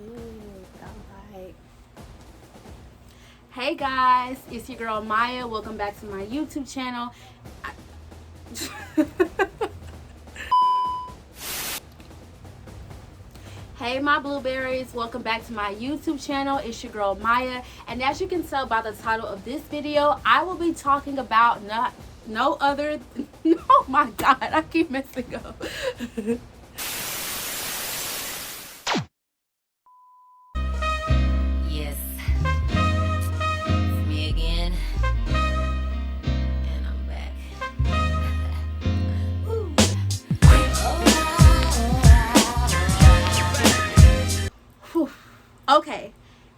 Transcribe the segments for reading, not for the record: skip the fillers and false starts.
Alright. Hey guys, it's your girl Maya. Welcome back to my YouTube channel. Hey my blueberries, welcome back to my YouTube channel. It's your girl Maya, and as you can tell by the title of this video, I will be talking about no other oh my god, I keep messing up. Yes, it's me again, and I'm back. Whew. Okay,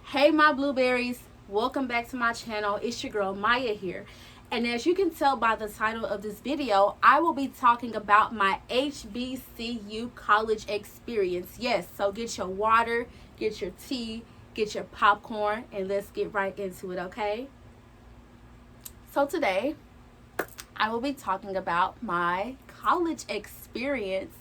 hey my blueberries, welcome back to my channel. It's your girl Maya here, and as you can tell by the title of this video, I will be talking about my HBCU college experience. Yes, so get your water, get your tea, get your popcorn, and let's get right into it, okay? So today I will be talking about my college experience.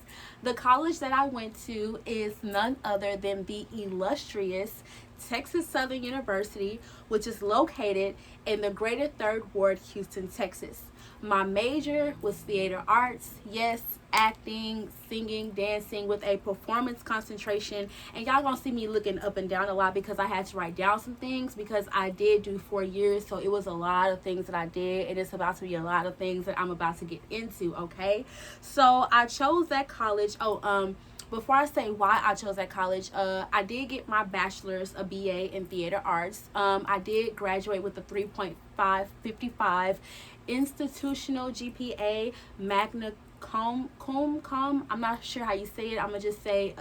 The college that I went to is none other than the illustrious Texas Southern University, which is located in the Greater Third Ward, Houston, Texas. My major was theater arts. Yes, acting, singing, dancing with a performance concentration. And y'all gonna see me looking up and down a lot because I had to write down some things because I did do 4 years. So it was a lot of things that I did, and it's about to be a lot of things that I'm about to get into, okay? So I chose that college. Before I say why I chose that college, I did get my bachelor's, a BA in theater arts. I did graduate with a 3.555 institutional GPA, magna cum. I'm not sure how you say it. I'm gonna just say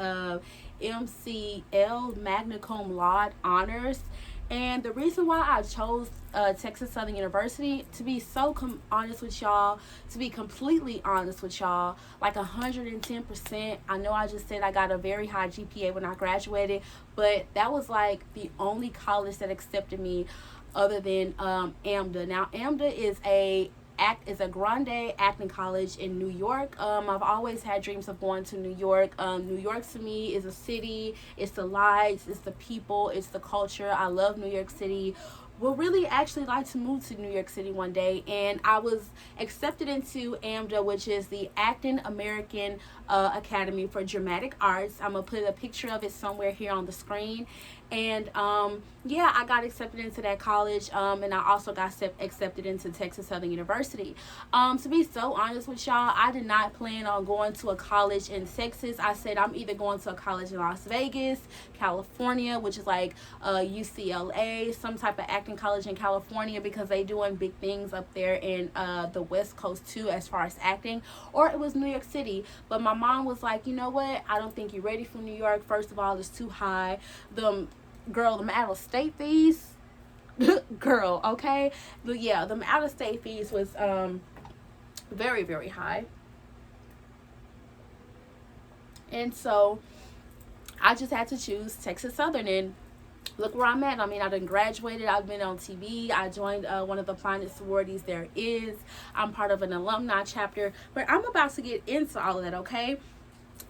MCL, magna cum laude honors. And the reason why I chose Texas Southern University, to be so honest with y'all, to be completely honest with y'all, like 110%. I know I just said I got a very high GPA when I graduated, but that was like the only college that accepted me other than AMDA. Now, AMDA is a grande acting college in New York. I've always had dreams of going to New York. New York to me is a city. It's the lights, it's the people, it's the culture. I love New York City. Would really actually like to move to New York City one day, and I was accepted into AMDA, which is the Acting American Academy for Dramatic Arts. I'm gonna put a picture of it somewhere here on the screen. And yeah, I got accepted into that college, and I also got accepted into Texas Southern University. To be so honest with y'all, I did not plan on going to a college in Texas. I said I'm either going to a college in Las Vegas, California, which is like UCLA, some type of acting college in California, because they doing big things up there in the West Coast too as far as acting, or it was New York City. But my mom was like, you know what, I don't think you're ready for New York. First of all, it's too high. Them out of state fees girl, okay? But yeah, the out of state fees was very, very high. And so I just had to choose Texas Southern, and look where I'm at. I mean, I done graduated. I've been on TV. I joined one of the finest sororities there is. I'm part of an alumni chapter, but I'm about to get into all of that, okay?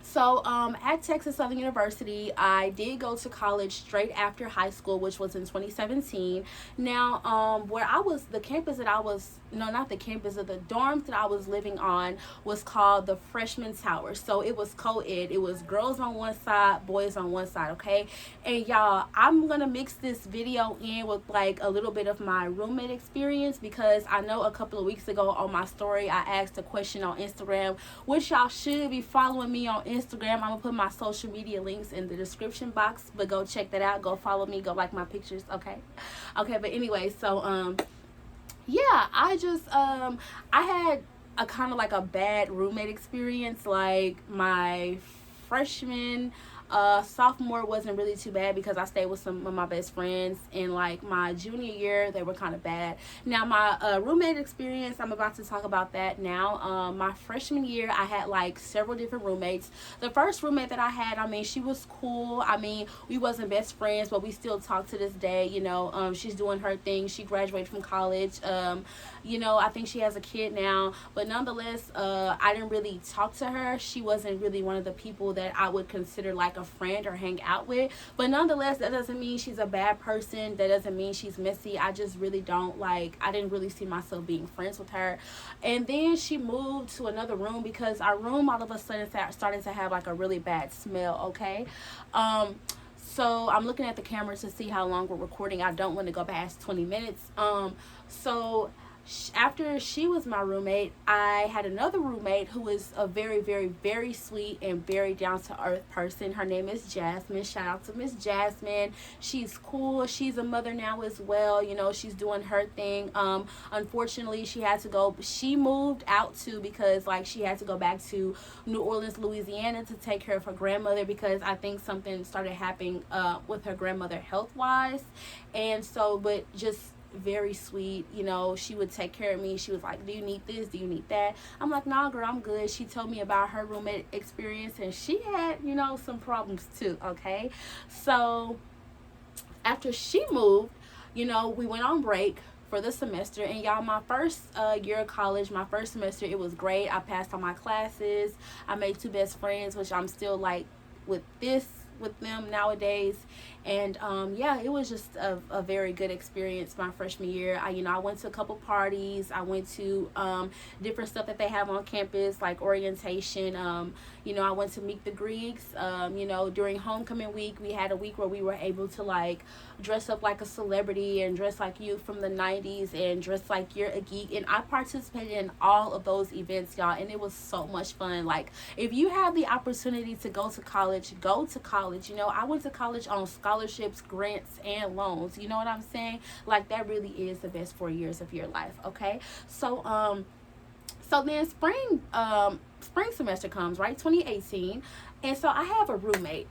So at Texas Southern University, I did go to college straight after high school, which was in 2017. Now, where I was, the campus that I was, no, not the campus, of the dorms that I was living on was called the Freshman Tower. So it was co-ed. It was girls on one side, boys on one side, okay? And y'all, I'm going to mix this video in with like a little bit of my roommate experience, because I know a couple of weeks ago on my story, I asked a question on Instagram, which y'all should be following me on Instagram. I'm gonna put my social media links in the description box, but go check that out. Go follow me. Go like my pictures. Okay. But anyway, so yeah, I just I had a kind of like a bad roommate experience. Like my freshman sophomore wasn't really too bad because I stayed with some of my best friends, and like my junior year they were kind of bad. Now my roommate experience, I'm about to talk about that now. My freshman year I had like several different roommates. The first roommate that I had, I mean, she was cool. I mean, we wasn't best friends, but we still talk to this day, you know. She's doing her thing. She graduated from college. You know, I think she has a kid now, but nonetheless, I didn't really talk to her. She wasn't really one of the people that I would consider like a a friend or hang out with. But nonetheless, that doesn't mean she's a bad person. That doesn't mean she's messy. I just really don't like, I didn't really see myself being friends with her. And then she moved to another room because our room all of a sudden started to have like a really bad smell, okay? So I'm looking at the camera to see how long we're recording. I don't want to go past 20 minutes. So after she was my roommate, I had another roommate who is a very, very, very sweet and very down-to-earth person. Her name is Jasmine. Shout out to Miss Jasmine. She's cool. She's a mother now as well. You know, she's doing her thing. Unfortunately, she had to go. She moved out too because, like, she had to go back to New Orleans, Louisiana to take care of her grandmother because I think something started happening with her grandmother health-wise. And so, but just very sweet, you know, she would take care of me. She was like, do you need this, do you need that? I'm like, nah girl, I'm good. She told me about her roommate experience and she had, you know, some problems too, okay? So after she moved, you know, we went on break for the semester, and y'all, my first year of college, my first semester, it was great. I passed all my classes. I made 2 best friends, which I'm still like with them nowadays. And yeah, it was just a very good experience my freshman year. I went to a couple parties. I went to different stuff that they have on campus, like orientation. I went to meet the Greeks. During homecoming week, we had a week where we were able to like dress up like a celebrity and dress like you from the 90s and dress like you're a geek. And I participated in all of those events, y'all, and it was so much fun. Like, if you have the opportunity to go to college, go to college. I went to college on scholarships, grants, and loans. You know what I'm saying? Like, that really is the best 4 years of your life, okay? So then spring semester comes, right? 2018. And so I have a roommate.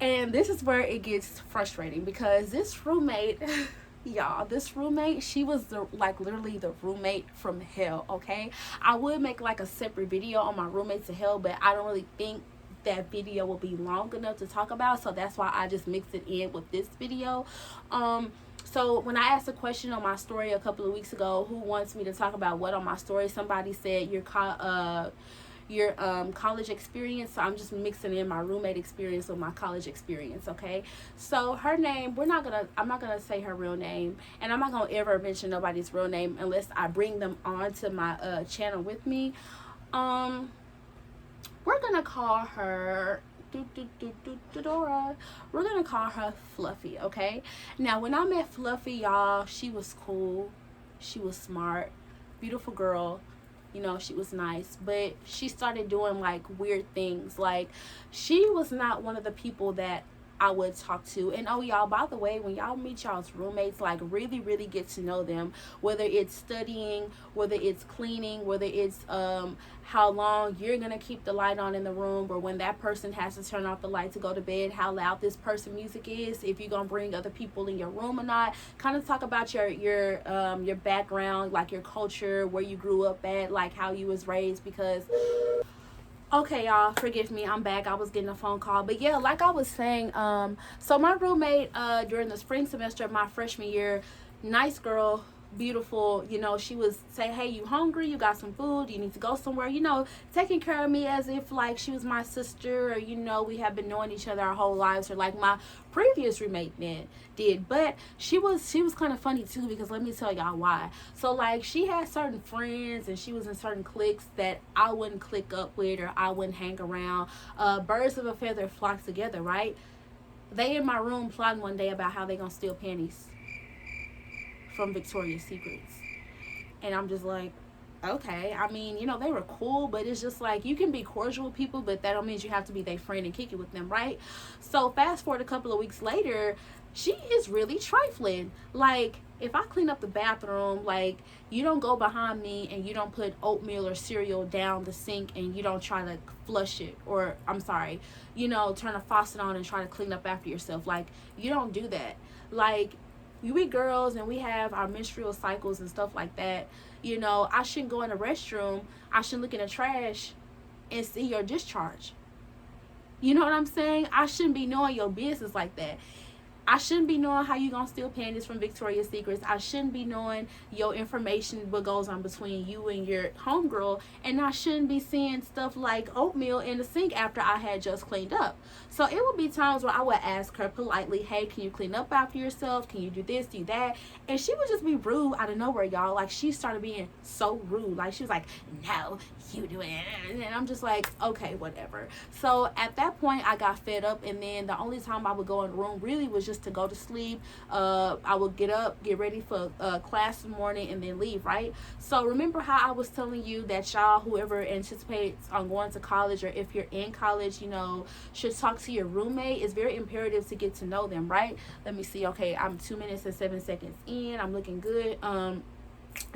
And this is where it gets frustrating because this roommate, y'all, she was literally the roommate from hell, okay? I would make like a separate video on my roommates of hell, but I don't really think that video will be long enough to talk about, so that's why I just mixed it in with this video. So when I asked a question on my story a couple of weeks ago, who wants me to talk about what on my story, somebody said your college experience. So I'm just mixing in my roommate experience with my college experience, okay? So her name, I'm not gonna say her real name, and I'm not gonna ever mention nobody's real name unless I bring them on to my channel with me. We're gonna call her Dora. We're gonna call her Fluffy, okay? Now, when I met Fluffy, y'all, she was cool, she was smart, beautiful girl. She was nice, but she started doing like weird things. Like, she was not one of the people that I would talk to. And oh, y'all, by the way, when y'all meet y'all's roommates, like, really, really get to know them, whether it's studying, whether it's cleaning, whether it's how long you're gonna keep the light on in the room, or when that person has to turn off the light to go to bed, how loud this person music is, if you're gonna bring other people in your room or not. Kind of talk about your background, like your culture, where you grew up at, like how you was raised, because okay, y'all, forgive me, I'm back. I was getting a phone call. But yeah, like I was saying, so my roommate during the spring semester of my freshman year, nice girl, beautiful, she was say, hey, you hungry? You got some food? You need to go somewhere? Taking care of me as if like she was my sister, or we have been knowing each other our whole lives, or like my previous roommate did. But she was kind of funny too, because let me tell y'all why. So like, she had certain friends and she was in certain cliques that I wouldn't click up with, or I wouldn't hang around. Birds of a feather flock together, right? They in my room plotting one day about how they gonna steal panties from Victoria's Secrets. And I'm just like, okay. I mean, they were cool, but it's just like, you can be cordial with people, but that don't mean you have to be their friend and kick it with them, right? So fast forward a couple of weeks later, she is really trifling. Like, if I clean up the bathroom, like, you don't go behind me and you don't put oatmeal or cereal down the sink and you don't try to flush it, or turn a faucet on and try to clean up after yourself. Like, you don't do that. Like, we girls and we have our menstrual cycles and stuff like that. I shouldn't go in the restroom, I shouldn't look in the trash and see your discharge. You know what I'm saying? I shouldn't be knowing your business like that. I shouldn't be knowing how you gonna steal panties from Victoria's Secrets. I shouldn't be knowing your information, what goes on between you and your homegirl. And I shouldn't be seeing stuff like oatmeal in the sink after I had just cleaned up. So it would be times where I would ask her politely, hey, can you clean up after yourself? Can you do this, do that? And she would just be rude out of nowhere, y'all. Like, she started being so rude. Like, she was like, no, you do it. And I'm just like, okay, whatever. So at that point, I got fed up. And then the only time I would go in the room really was just to go to sleep. I would get up, get ready for class in the morning, and then leave, right? So remember how I was telling you that y'all, whoever anticipates on going to college, or if you're in college, you know, should talk to your roommate. It's very imperative to get to know them, right? Let me see. Okay, I'm 2 minutes and 7 seconds in. I'm looking good.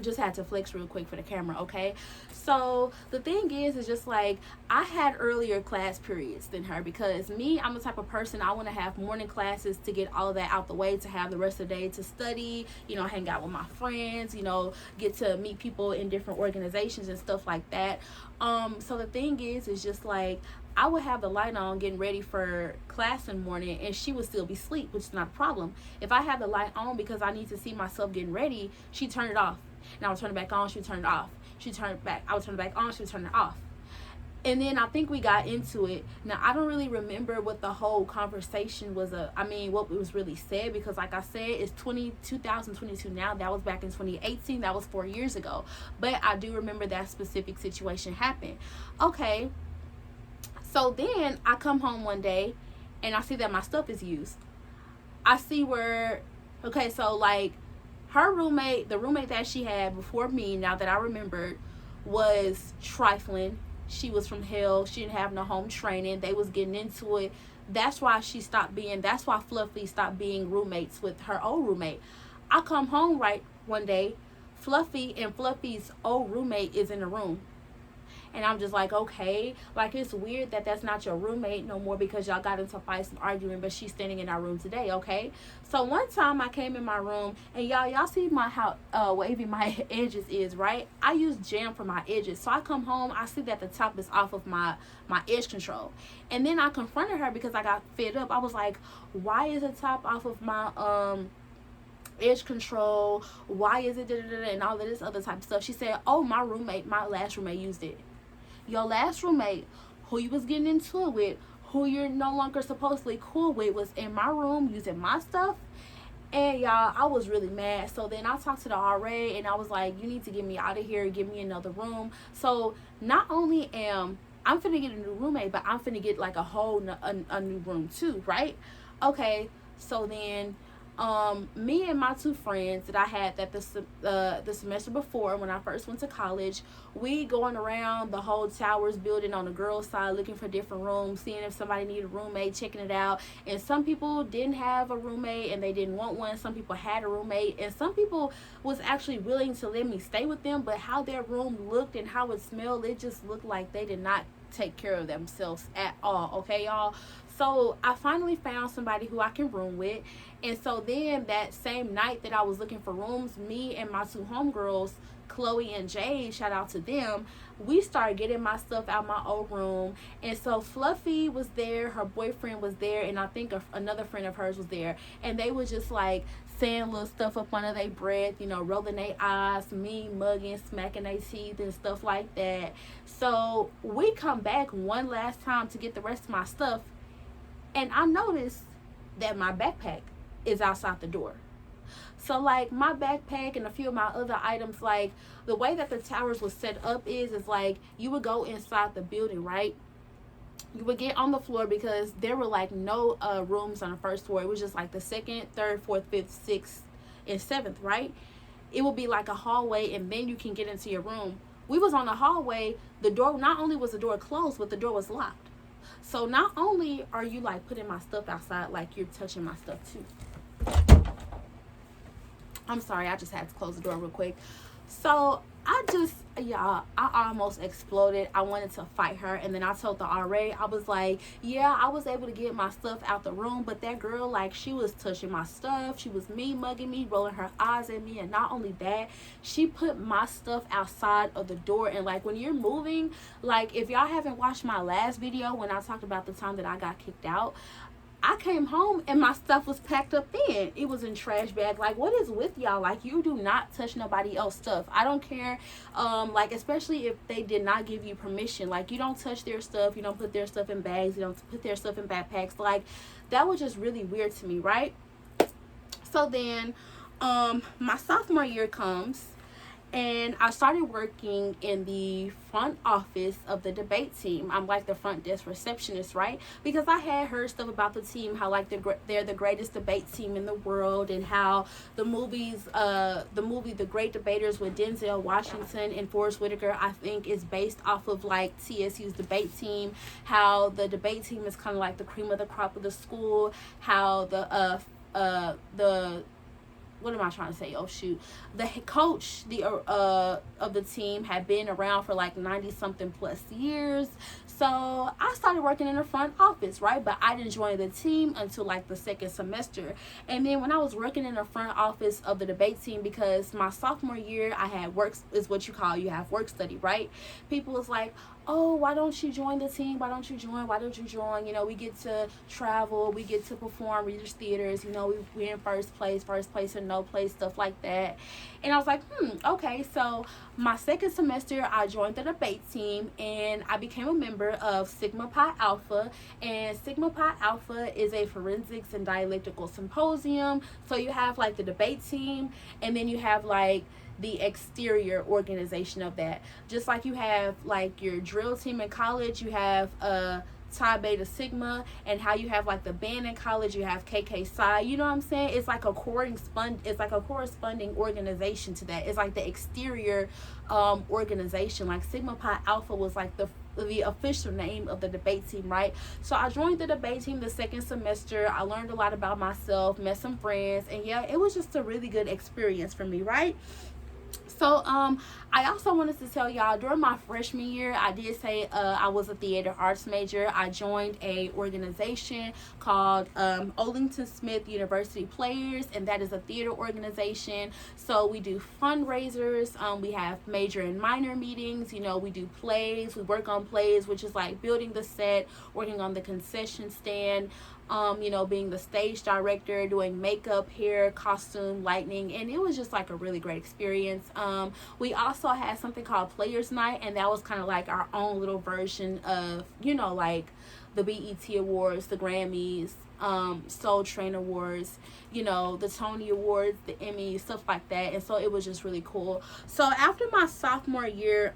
Just had to flex real quick for the camera. Okay, so the thing is just like, I had earlier class periods than her, because me, I'm the type of person, I want to have morning classes to get all of that out the way, to have the rest of the day to study, you know, hang out with my friends, you know, get to meet people in different organizations and stuff like that. So the thing is just like, I would have the light on getting ready for class in the morning, and she would still be asleep, which is not a problem. If I have the light on because I need to see myself getting ready, she turned it off. And I would turn it back on, she would turn it off. She turned it back, I would turn it back on, she would turn it off. And then I think we got into it. Now, I don't really remember what the whole conversation was, what was really said, because like I said, it's 2022 now. That was back in 2018. That was 4 years ago. But I do remember that specific situation happened. Okay. So then I come home one day and I see that my stuff is used. I see where, okay, so like, her roommate, the roommate that she had before me, now that I remembered, was trifling. She was from hell. She didn't have no home training. They was getting into it. That's why Fluffy stopped being roommates with her old roommate. I come home right one day, Fluffy and Fluffy's old roommate is in the room. And I'm just like, okay, like, it's weird that that's not your roommate no more, because y'all got into fights and arguing, but she's standing in our room today, okay? So one time I came in my room, and y'all see how wavy my edges is, right? I use jam for my edges. So I come home, I see that the top is off of my edge control. And then I confronted her because I got fed up. I was like, why is the top off of my edge control? Why is it and all of this other type of stuff? She said, oh, my last roommate used it. Your last roommate, who you was getting into it with, who you're no longer supposedly cool with, was in my room using my stuff. And y'all, I was really mad. So then I talked to the RA, and I was like, you need to get me out of here, give me another room. So not only I'm finna get a new roommate, but I'm finna get like a whole a new room too, right? Okay, so then me and my two friends that I had the semester before, when I first went to college, we going around the whole Towers building on the girls' side, looking for different rooms, seeing if somebody needed a roommate, checking it out. And some people didn't have a roommate and they didn't want one. Some people had a roommate, and some people was actually willing to let me stay with them, but how their room looked and how it smelled, it just looked like they did not take care of themselves at all. Okay, y'all? So I finally found somebody who I can room with. And so then that same night that I was looking for rooms, me and my two homegirls, Chloe and Jade, shout out to them, we started getting my stuff out my old room. And so Fluffy was there, her boyfriend was there, and I think another friend of hers was there. And they were just like saying little stuff up under their breath, you know, rolling their eyes, me mugging, smacking their teeth and stuff like that. So we come back one last time to get the rest of my stuff, and I noticed that my backpack is outside the door. So like, my backpack and a few of my other items, like the way that the Towers was set up is like, you would go inside the building, right? You would get on the floor, because there were like no rooms on the first floor. It was just like the second, third, fourth, fifth, sixth, and seventh, right? It would be like a hallway, and then you can get into your room. We was on the hallway. The door, not only was the door closed, but the door was locked. So not only are you like putting my stuff outside, like you're touching my stuff too. I'm sorry, I just had to close the door real quick. So I almost exploded. I wanted to fight her, and then I told the RA, I was like, yeah, I was able to get my stuff out the room, but that girl, like, she was touching my stuff, she was mugging me, rolling her eyes at me, and not only that, she put my stuff outside of the door. And like, when you're moving, like, if y'all haven't watched my last video when I talked about the time that I got kicked out, I came home and my stuff was packed up in. It was in trash bag. Like, what is with y'all? Like, you do not touch nobody else's stuff. I don't care. Like, especially if they did not give you permission. Like, you don't touch their stuff. You don't put their stuff in bags. You don't put their stuff in backpacks. Like, that was just really weird to me, right? So then, my sophomore year comes, and I started working in the front office of the debate team. I'm like the front desk receptionist, right? Because I had heard stuff about the team, how like they're the greatest debate team in the world, and how the movie The Great Debaters with Denzel Washington and Forrest Whitaker, I think, is based off of like TSU's debate team. How the debate team is kind of like the cream of the crop of the school. How the what am I trying to say? Oh shoot. The coach of the team had been around for like 90 something plus years. So I started working in the front office, right? But I didn't join the team until like the second semester. And then when I was working in the front office of the debate team, because my sophomore year I had you have work study, right? People was like, oh, why don't you join the team? Why don't you join? You know, we get to travel, we get to perform Readers Theaters, you know, we're in first place and no place, stuff like that. And I was like, okay. So my second semester, I joined the debate team, and I became a member of Sigma Pi Alpha. And Sigma Pi Alpha is a forensics and dialectical symposium. So you have like the debate team, and then you have like the exterior organization of that. Just like you have like your drill team in college, you have Psi Beta Sigma, and how you have like the band in college, you have KK Psi. You know what I'm saying? It's like a corresponding organization to that. It's like the exterior organization. Like Sigma Pi Alpha was like the official name of the debate team, right? So I joined the debate team the second semester. I learned a lot about myself, met some friends, and yeah, it was just a really good experience for me, right? So I also wanted to tell y'all, during my freshman year, I did say I was a theater arts major. I joined a organization called Olington Smith University Players, and that is a theater organization. So we do fundraisers, we have major and minor meetings, you know, we do plays, we work on plays, which is like building the set, working on the concession stand, you know, being the stage director, doing makeup, hair, costume, lighting, and it was just like a really great experience. We also had something called Players Night, and that was kind of like our own little version of, you know, like the BET Awards, the Grammys, Soul Train Awards, you know, the Tony Awards, the Emmys, stuff like that. And so it was just really cool. So after my sophomore year,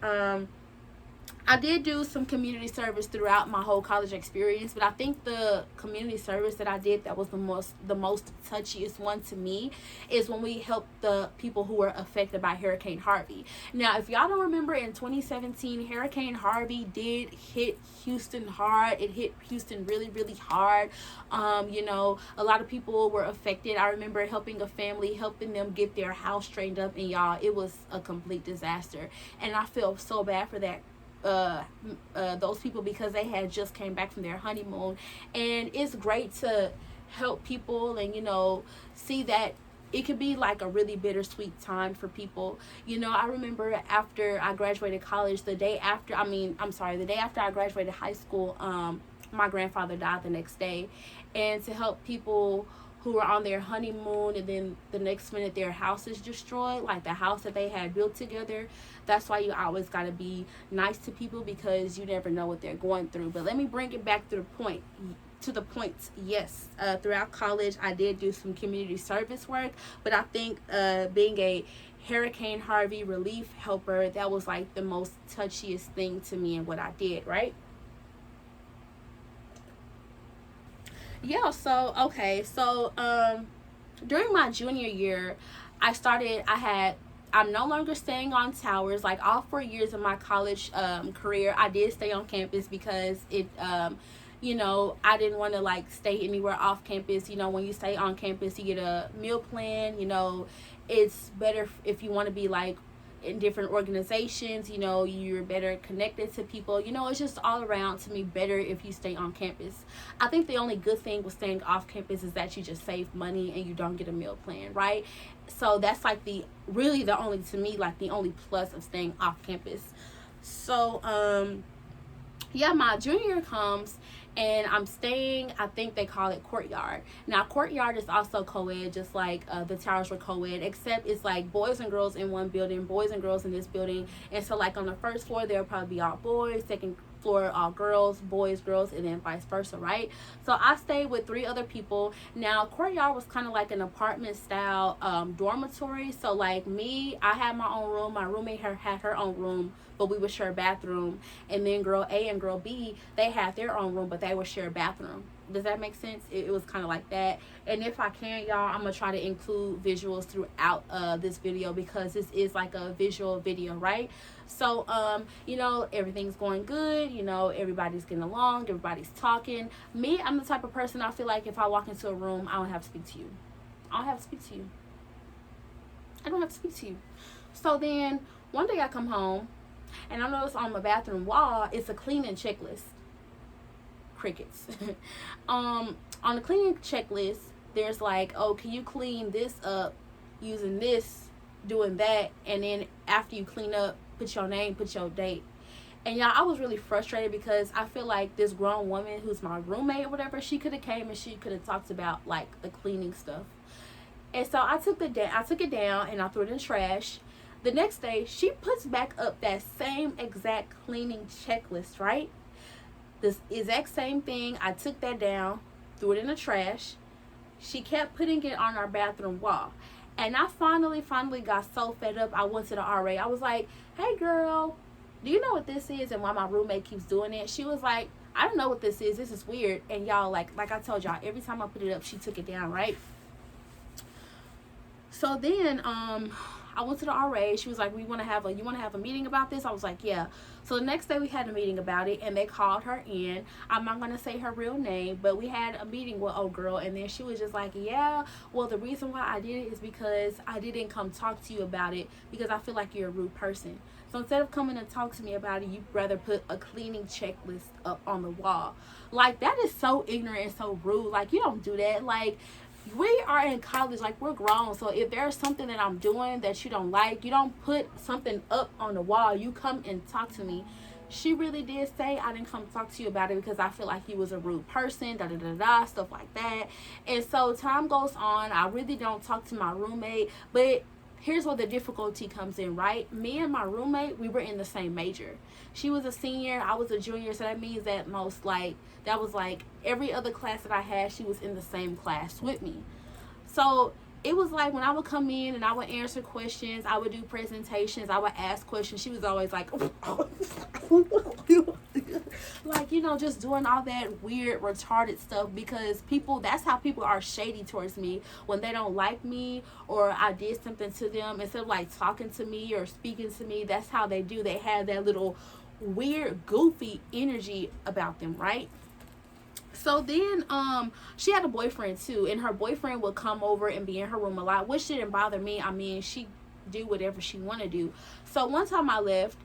I did do some community service throughout my whole college experience, but I think the community service that I did that was the most touchiest one to me is when we helped the people who were affected by Hurricane Harvey. Now, if y'all don't remember, in 2017, Hurricane Harvey did hit Houston hard. It hit Houston really, really hard. You know, a lot of people were affected. I remember helping a family, helping them get their house straightened up, and y'all, it was a complete disaster. And I feel so bad for that those people, because they had just came back from their honeymoon. And it's great to help people and, you know, see that it could be like a really bittersweet time for people. You know, I remember after I graduated college, the day after I graduated high school, my grandfather died the next day. And to help people who were on their honeymoon and then the next minute their house is destroyed, like the house that they had built together, that's why you always got to be nice to people, because you never know what they're going through. But let me bring it back to the point. Yes, throughout college I did do some community service work, but I think being a Hurricane Harvey relief helper, that was like the most touchiest thing to me in what I did, right? Yeah, so okay, so during my junior year, I'm no longer staying on towers. Like all 4 years of my college career, I did stay on campus because it you know, I didn't want to like stay anywhere off campus. You know, when you stay on campus, you get a meal plan. You know, it's better if you want to be like in different organizations, you know, you're better connected to people. You know, it's just all around, to me, better if you stay on campus. I think the only good thing with staying off campus is that you just save money and you don't get a meal plan, right? So that's like the only, to me, like the only plus of staying off campus. So yeah, my junior year comes, and I'm staying, I think they call it Courtyard. Now Courtyard is also co-ed, just like the towers were co-ed, except it's like boys and girls in one building, boys and girls in this building. And so like on the first floor there'll probably be all boys, second floor all girls, boys, girls, and then vice versa, right? So I stayed with 3 other people. Now Courtyard was kind of like an apartment style dormitory. So like me, I had my own room, my roommate had her own room, but we would share a bathroom. And then girl A and girl B, they had their own room, but they would share a bathroom. Does that make sense? It was kind of like that. And if I can, y'all, I'm gonna try to include visuals throughout this video, because this is like a visual video, right? So you know, everything's going good, you know, everybody's getting along, everybody's talking. Me, I'm the type of person, I feel like if I walk into a room, I don't have to speak to you. I don't have to speak to you. I don't have to speak to you. So then one day I come home and I notice on my bathroom wall it's a cleaning checklist. Crickets. On the cleaning checklist there's like, oh, can you clean this up using this, doing that, and then after you clean up, put your name, put your date. And y'all, I was really frustrated because I feel like this grown woman who's my roommate or whatever, she could have came and she could have talked about like the cleaning stuff. And so I took it down and I threw it in the trash. The next day she puts back up that same exact cleaning checklist, right? This exact same thing. I took that down, threw it in the trash. She kept putting it on our bathroom wall. And I finally got so fed up, I went to the RA. I was like, hey girl, do you know what this is and why my roommate keeps doing it? She was like, I don't know what this is. This is weird. And y'all, like I told y'all, every time I put it up, she took it down, right? So then I went to the RA. She was like, you want to have a meeting about this? I was like, yeah. So the next day we had a meeting about it, and they called her in. I'm not going to say her real name, but we had a meeting with old girl, and then she was just like, yeah, well, the reason why I did it is because I didn't come talk to you about it because I feel like you're a rude person. So instead of coming and talk to me about it, you'd rather put a cleaning checklist up on the wall. Like, that is so ignorant and so rude. Like, you don't do that. Like, we are in college, like we're grown. So if there's something that I'm doing that you don't like, you don't put something up on the wall. You come and talk to me. She really did say, I didn't come talk to you about it because I feel like you was a rude person, stuff like that. And so time goes on. I really don't talk to my roommate, but here's where the difficulty comes in, right? Me and my roommate, we were in the same major. She was a senior, I was a junior, so that means that that was like every other class that I had, she was in the same class with me. So it was like when I would come in and I would answer questions, I would do presentations, I would ask questions, she was always like, like, you know, just doing all that weird, retarded stuff, because that's how people are shady towards me. When they don't like me or I did something to them, instead of like talking to me or speaking to me, that's how they do. They have that little weird, goofy energy about them, right? So then she had a boyfriend too, and her boyfriend would come over and be in her room a lot, which didn't bother me. I mean, she do whatever she want to do. So one time I left,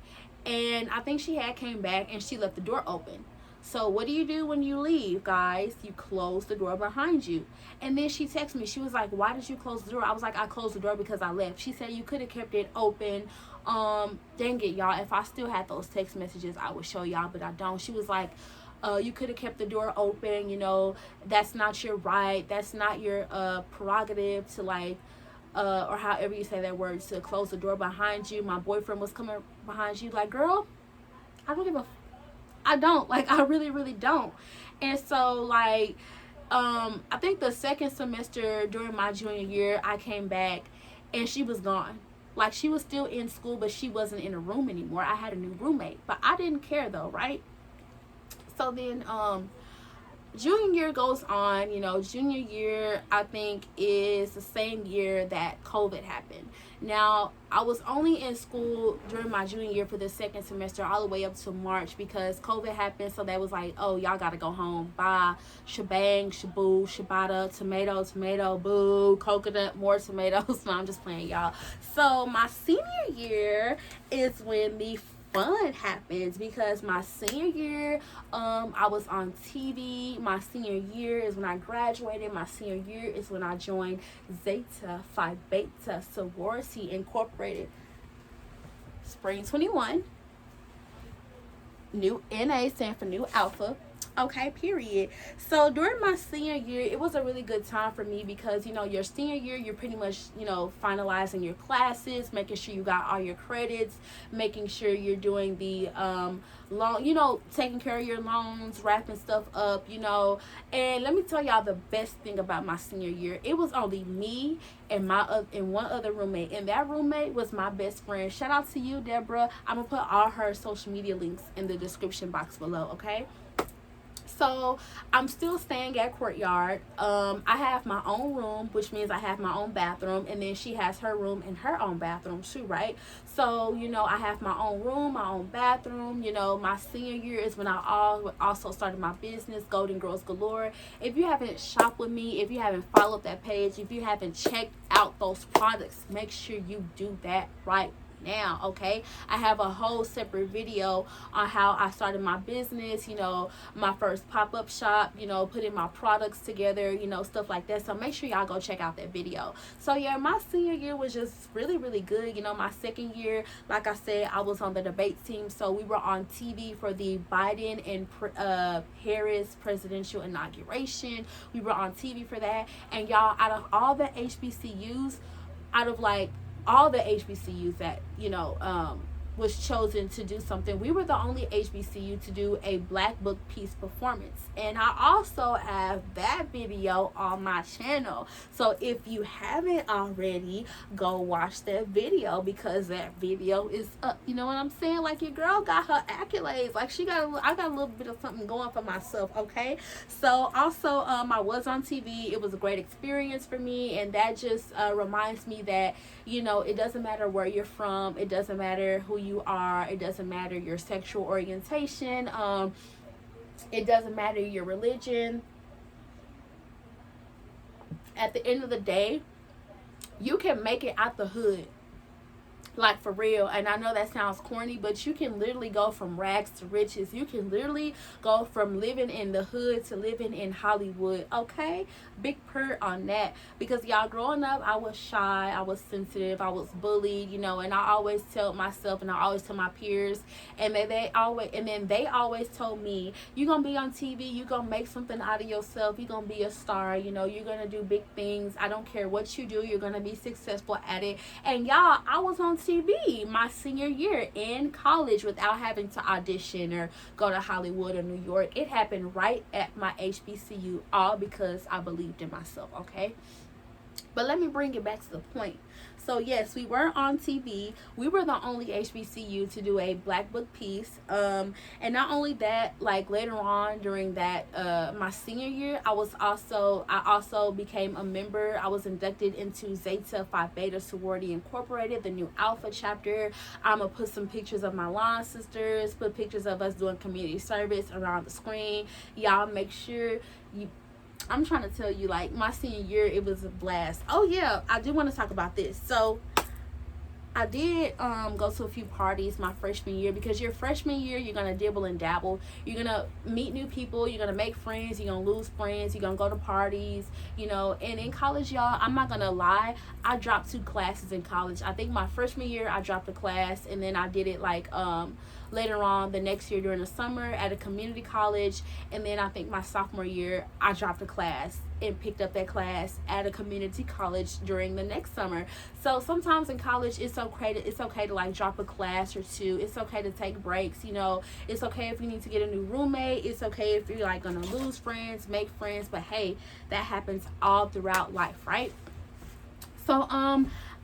and I think she had came back and she left the door open. So what do you do when you leave, guys? You close the door behind you. And then she texted me. She was like, why did you close the door? I was like, I closed the door because I left. She said, you could have kept it open. Dang it, y'all. If I still had those text messages, I would show y'all, but I don't. She was like, you could have kept the door open. You know, that's not your right. That's not your prerogative to like, or however you say that word, to close the door behind you. My boyfriend was coming behind you. Like, girl, I don't give a I don't. Like, I really, really don't. And so, like, I think the second semester during my junior year, I came back and she was gone. Like, she was still in school, but she wasn't in a room anymore. I had a new roommate, but I didn't care though, right? So then, junior year goes on. You know, junior year, I think, is the same year that COVID happened. Now, I was only in school during my junior year for the second semester all the way up to March because COVID happened. So they was like, oh, y'all got to go home. Bye. Shebang, shaboo, shibata, tomato, tomato, boo, coconut, more tomatoes. No, I'm just playing, y'all. So my senior year is when the fun happens, because my senior year I was on TV. My senior year is when I graduated. My senior year is when I joined Zeta Phi Beta Sorority Incorporated. Spring 21. New NA stand for New Alpha. Okay, period. So during my senior year, it was a really good time for me because, your senior year, you're pretty much, finalizing your classes, making sure you got all your credits, making sure you're doing the loan, taking care of your loans, wrapping stuff up, And let me tell y'all the best thing about my senior year. It was only me and and one other roommate, and that roommate was my best friend. Shout out to you, Deborah. I'm gonna put all her social media links in the description box below, okay? So I'm still staying at Courtyard. I have my own room, which means I have my own bathroom, and then she has her room and her own bathroom too, right? So I have my own room, my own bathroom. My senior year is when I also started my business, Golden Girls Galore. If you haven't shopped with me, if you haven't followed that page, if you haven't checked out those products, make sure you do that right now. Okay, I have a whole separate video on how I started my business, my first pop-up shop, putting my products together, stuff like that. So make sure y'all go check out that video. So yeah, my senior year was just really, really good. My second year, like I said, I was on the debate team, so we were on TV for the Biden and Harris presidential inauguration. We were on TV for that. And y'all, out of all the HBCUs, out of like all the HBCUs that was chosen to do something, we were the only HBCU to do a Black Book Piece performance. And I also have that video on my channel. So if you haven't already, go watch that video, because that video is up. You know what I'm saying? Like, your girl got her accolades. Like, I got a little bit of something going for myself, okay? So also, I was on TV. It was a great experience for me, and that just reminds me that, it doesn't matter where you're from. It doesn't matter who you are. It doesn't matter your sexual orientation. It doesn't matter your religion. At the end of the day, you can make it out the hood. Like, for real. And I know that sounds corny, but you can literally go from rags to riches. You can literally go from living in the hood to living in Hollywood, okay? Big purr on that. Because y'all, growing up, I was shy, I was sensitive, I was bullied, and I always tell myself, and I always tell my peers, and they always told me, you're gonna be on TV, you're gonna make something out of yourself, you're gonna be a star, you're gonna do big things. I don't care what you do, you're gonna be successful at it. And y'all, I was on TV my senior year in college without having to audition or go to Hollywood or New York. It happened right at my HBCU, all because I believed in myself, okay? But let me bring it back to the point. So yes, we were on TV. We were the only HBCU to do a Black Book Piece. And not only that, like, later on during that my senior year, I also became a member. I was inducted into Zeta Phi Beta Sorority Incorporated, the new Alpha chapter. I'm gonna put some pictures of my line sisters, put pictures of us doing community service around the screen. Y'all make sure I'm trying to tell you, like, my senior year, it was a blast. Oh yeah, I do want to talk about this. So I did go to a few parties my freshman year, because your freshman year, you're gonna dibble and dabble. You're gonna meet new people, you're gonna make friends, you're gonna lose friends, you're gonna go to parties, and in college, y'all, I'm not gonna lie, I dropped 2 classes in college. I think my freshman year I dropped a class, and then I did it like later on the next year during the summer at a community college, and then I think my sophomore year I dropped a class and picked up that class at a community college during the next summer. So sometimes in college, it's okay to like drop a class or 2. It's okay to take breaks. It's okay if you need to get a new roommate. It's okay if you're like gonna lose friends, make friends. But hey, that happens all throughout life, right? So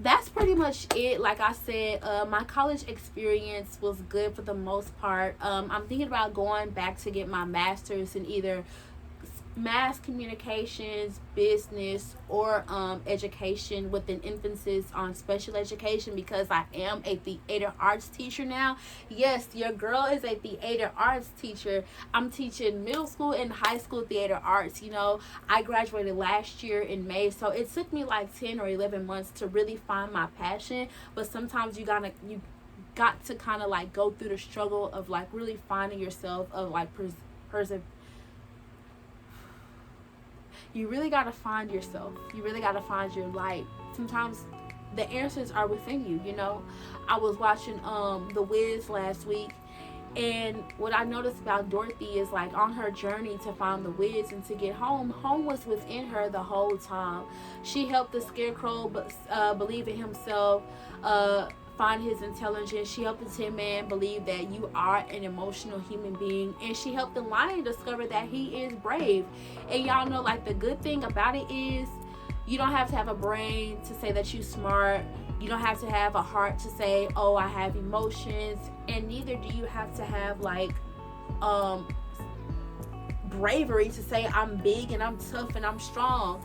that's pretty much it. Like I said, my college experience was good for the most part. I'm thinking about going back to get my master's in either mass communications, business, or education, with an emphasis on special education, because I am a theater arts teacher now. Yes, your girl is a theater arts teacher. I'm teaching middle school and high school theater arts. I graduated last year in May, so it took me like 10 or 11 months to really find my passion. But sometimes you got to kind of like go through the struggle of like really finding yourself, of like you really got to find yourself. You really got to find your light. Sometimes the answers are within you, I was watching The Wiz last week, And what I noticed about Dorothy is like on her journey to find the wigs and to get home, home was within her the whole time. She helped the scarecrow believe in himself, find his intelligence. She helped the Tin Man believe that you are an emotional human being. And she helped the lion discover that he is brave. And y'all know, like, the good thing about it is you don't have to have a brain to say that you're smart. You don't have to have a heart to say, oh, I have emotions. And neither do you have to have like bravery to say I'm big and I'm tough and I'm strong.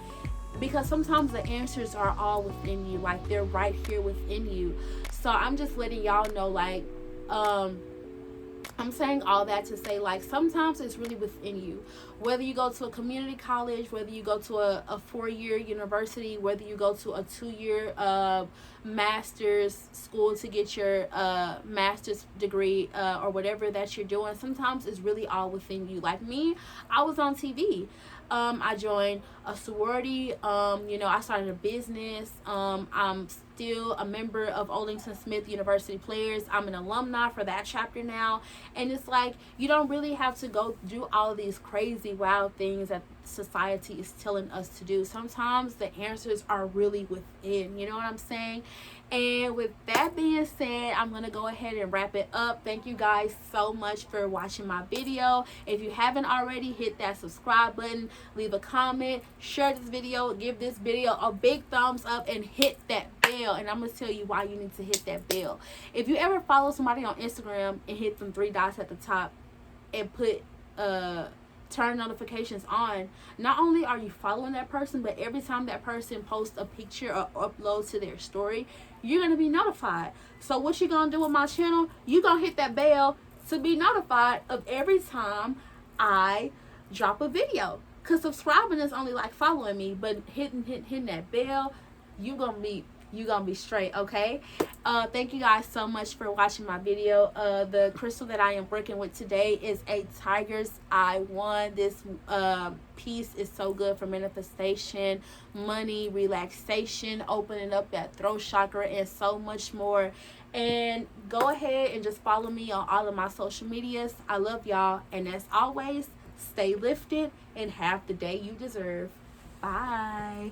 Because sometimes the answers are all within you. Like, they're right here within you. So I'm just letting y'all know, like, I'm saying all that to say, like, sometimes it's really within you. Whether you go to a community college, whether you go to a 4-year university, whether you go to a 2-year master's school to get your master's degree or whatever that you're doing, sometimes it's really all within you. Like me, I was on TV. I joined a sorority. I started a business. I'm still a member of Oldington Smith University Players. I'm an alumni for that chapter now. And it's like, you don't really have to go do all of these crazy, wild things that society is telling us to do. Sometimes the answers are really within. You know what I'm saying? And with that being said, I'm going to go ahead and wrap it up. Thank you guys so much for watching my video. If you haven't already, hit that subscribe button, leave a comment, share this video, give this video a big thumbs up, and hit that bell. And I'm going to tell you why you need to hit that bell. If you ever follow somebody on Instagram and hit them 3 dots at the top and put turn notifications on, not only are you following that person, but every time that person posts a picture or uploads to their story, you're going to be notified. So what you're going to do with my channel, you're going to hit that bell to be notified of every time I drop a video. Because subscribing is only like following me, but hitting that bell, you're going to be straight, okay? Thank you guys so much for watching my video. The crystal that I am working with today is a tiger's eye one. This piece is so good for manifestation, money, relaxation, opening up that throat chakra, and so much more. And go ahead and just follow me on all of my social medias. I love y'all, and as always, stay lifted and have the day you deserve. Bye.